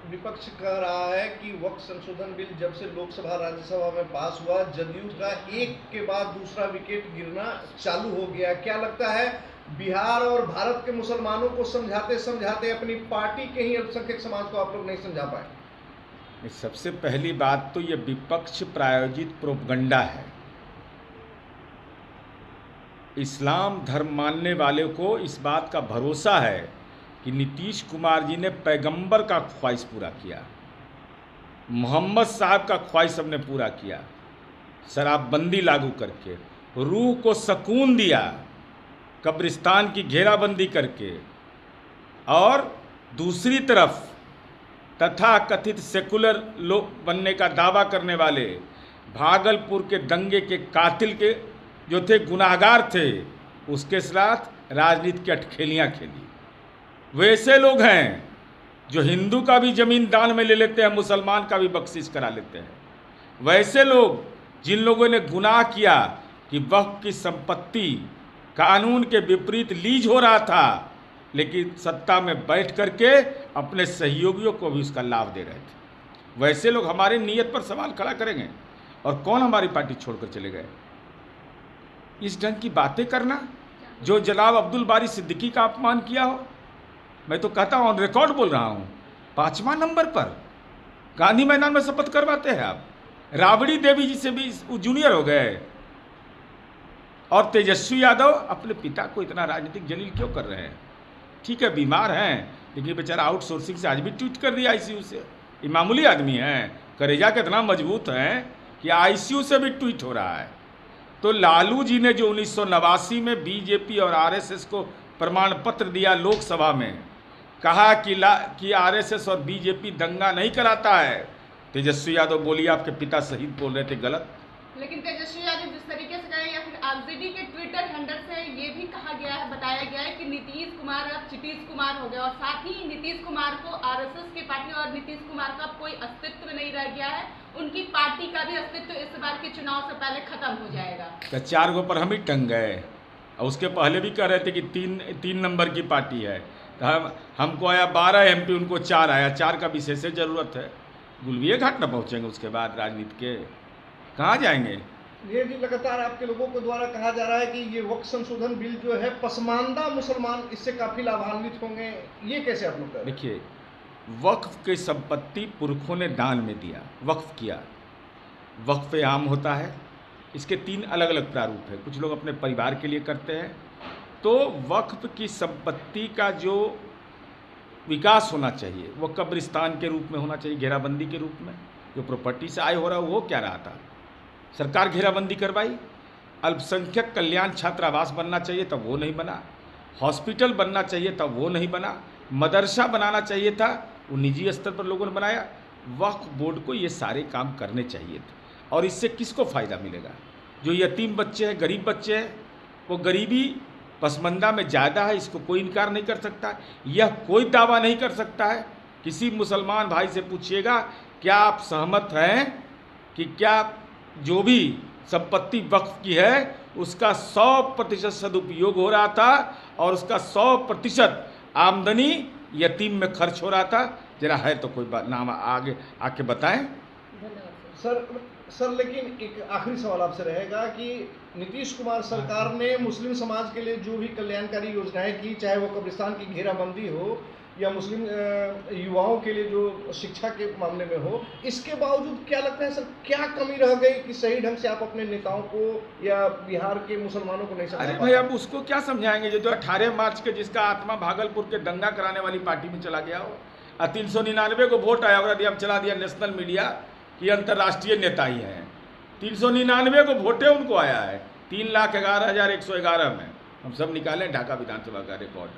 विपक्ष कह रहा है कि वक्फ संशोधन बिल जब से लोकसभा राज्यसभा में पास हुआ, जदयू का एक के बाद दूसरा विकेट गिरना चालू हो गया। क्या लगता है बिहार और भारत के मुसलमानों को समझाते समझाते अपनी पार्टी के ही अल्पसंख्यक समाज को आप लोग नहीं समझा पाए? सबसे पहली बात तो ये विपक्ष प्रायोजित प्रोपगंडा है। इस्लाम धर्म मानने वाले को इस बात का भरोसा है कि नीतीश कुमार जी ने पैगंबर का ख्वाहिश पूरा किया, मोहम्मद साहब का ख्वाहिश हमने पूरा किया, शराबबंदी लागू करके रूह को सुकून दिया, कब्रिस्तान की घेराबंदी करके, और दूसरी तरफ तथा कथित सेकुलर लोग बनने का दावा करने वाले भागलपुर के दंगे के कातिल के जो थे, गुनाहगार थे, उसके साथ राजनीति की अटखेलियाँ खेली। वैसे लोग हैं जो हिंदू का भी ज़मीन दान में ले लेते हैं, मुसलमान का भी बख्शिश करा लेते हैं। वैसे लोग जिन लोगों ने गुनाह किया कि वक्फ की संपत्ति कानून के विपरीत लीज हो रहा था, लेकिन सत्ता में बैठ करके अपने सहयोगियों को भी उसका लाभ दे रहे थे, वैसे लोग हमारी नीयत पर सवाल खड़ा करेंगे। और कौन हमारी पार्टी छोड़कर चले गए? इस ढंग की बातें करना, जो जनाब अब्दुल बारी सिद्दीकी का अपमान किया हो, मैं तो कहता हूँ ऑन रिकॉर्ड बोल रहा हूँ, 5वां नंबर पर गांधी मैदान में शपथ करवाते हैं आप। राबड़ी देवी जी से भी जूनियर हो गए। और तेजस्वी यादव अपने पिता को इतना राजनीतिक जलील क्यों कर रहे हैं? ठीक है, बीमार हैं, लेकिन बेचारा आउटसोर्सिंग से आज भी ट्वीट कर दिया आईसीयू से। ये मामूली आदमी हैं, करेजा के इतना मजबूत हैं कि आईसीयू से भी ट्वीट हो रहा है। तो लालू जी ने जो 1989 में बीजेपी और आरएसएस को प्रमाण पत्र दिया लोकसभा में, कहा कि आरएसएस और बीजेपी दंगा नहीं कराता है, तेजस्वी यादव बोलिए आपके पिता शहीद बोल रहे थे, गलत। लेकिन तेजस्वी यादव जिस तरीके से कहे, या फिर आरजेडी के ट्विटर हैंडल से ये भी कहा गया है, बताया गया है कि नीतीश कुमार अब चितीश कुमार हो गए, और साथ ही नीतीश कुमार को आरएसएस की पार्टी और नीतीश कुमार का कोई अस्तित्व नहीं रह गया है, उनकी पार्टी का भी अस्तित्व इस बार के चुनाव से पहले खत्म हो जाएगा। तो 4 गो पर हम ही टंग गए, और उसके पहले भी कह रहे थे कि तीन नंबर की पार्टी है। तो हमको आया 12 एमपी, उनको 4 आया। 4 का विशेष जरूरत है। गुलबिये घाट न पहुँचेंगे उसके बाद राजनीति के, कहाँ जाएंगे? ये भी लगातार आपके लोगों के द्वारा कहा जा रहा है कि ये वक्फ संशोधन बिल जो है, पसमानदा मुसलमान इससे काफ़ी लाभान्वित होंगे। ये कैसे आप लोग कह रहे हैं? देखिए, वक्फ की संपत्ति पुरखों ने दान में दिया, वक्फ किया। वक्फ आम होता है, इसके 3 अलग अलग प्रारूप है। कुछ लोग अपने परिवार के लिए करते हैं। तो वक्फ की संपत्ति का जो विकास होना चाहिए वो कब्रिस्तान के रूप में होना चाहिए, घेराबंदी के रूप में। जो प्रॉपर्टी से आय हो रहा है वो क्या रहा था? सरकार घेराबंदी करवाई। अल्पसंख्यक कल्याण छात्रावास बनना चाहिए तब वो नहीं बना, हॉस्पिटल बनना चाहिए तब वो नहीं बना, मदरसा बनाना चाहिए था, वो निजी स्तर पर लोगों ने बनाया। वक्फ बोर्ड को ये सारे काम करने चाहिए थे। और इससे किसको फ़ायदा मिलेगा? जो यतीम बच्चे हैं, गरीब बच्चे हैं, वो गरीबी पसमंदा में ज़्यादा है, इसको कोई इनकार नहीं कर सकता। यह कोई दावा नहीं कर सकता है। किसी मुसलमान भाई से पूछिएगा, क्या आप सहमत हैं कि क्या जो भी संपत्ति वक्फ की है उसका 100% सदुपयोग हो रहा था और उसका 100% आमदनी यतीम में खर्च हो रहा था? जरा है तो कोई बात नाम आगे आके बताएं। सर लेकिन एक आखिरी सवाल आपसे रहेगा कि नीतीश कुमार सरकार ने मुस्लिम समाज के लिए जो भी कल्याणकारी योजनाएं की, चाहे वो कब्रिस्तान की घेराबंदी हो या मुस्लिम युवाओं के लिए जो शिक्षा के मामले में हो, इसके बावजूद क्या लगता है सर, क्या कमी रह गई कि सही ढंग से आप अपने नेताओं को या बिहार के मुसलमानों को नहीं समझा? अरे भाई, अब उसको क्या समझाएंगे जो 18 मार्च के जिसका आत्मा भागलपुर के दंगा कराने वाली पार्टी में चला गया हो, 399 को वोट आया और अब चला दिया नेशनल मीडिया कि अंतर्राष्ट्रीय नेता ही हैं। 399 को वोटे उनको आया है, 3,11,111 में। हम सब निकालें ढाका विधानसभा का रिकॉर्ड।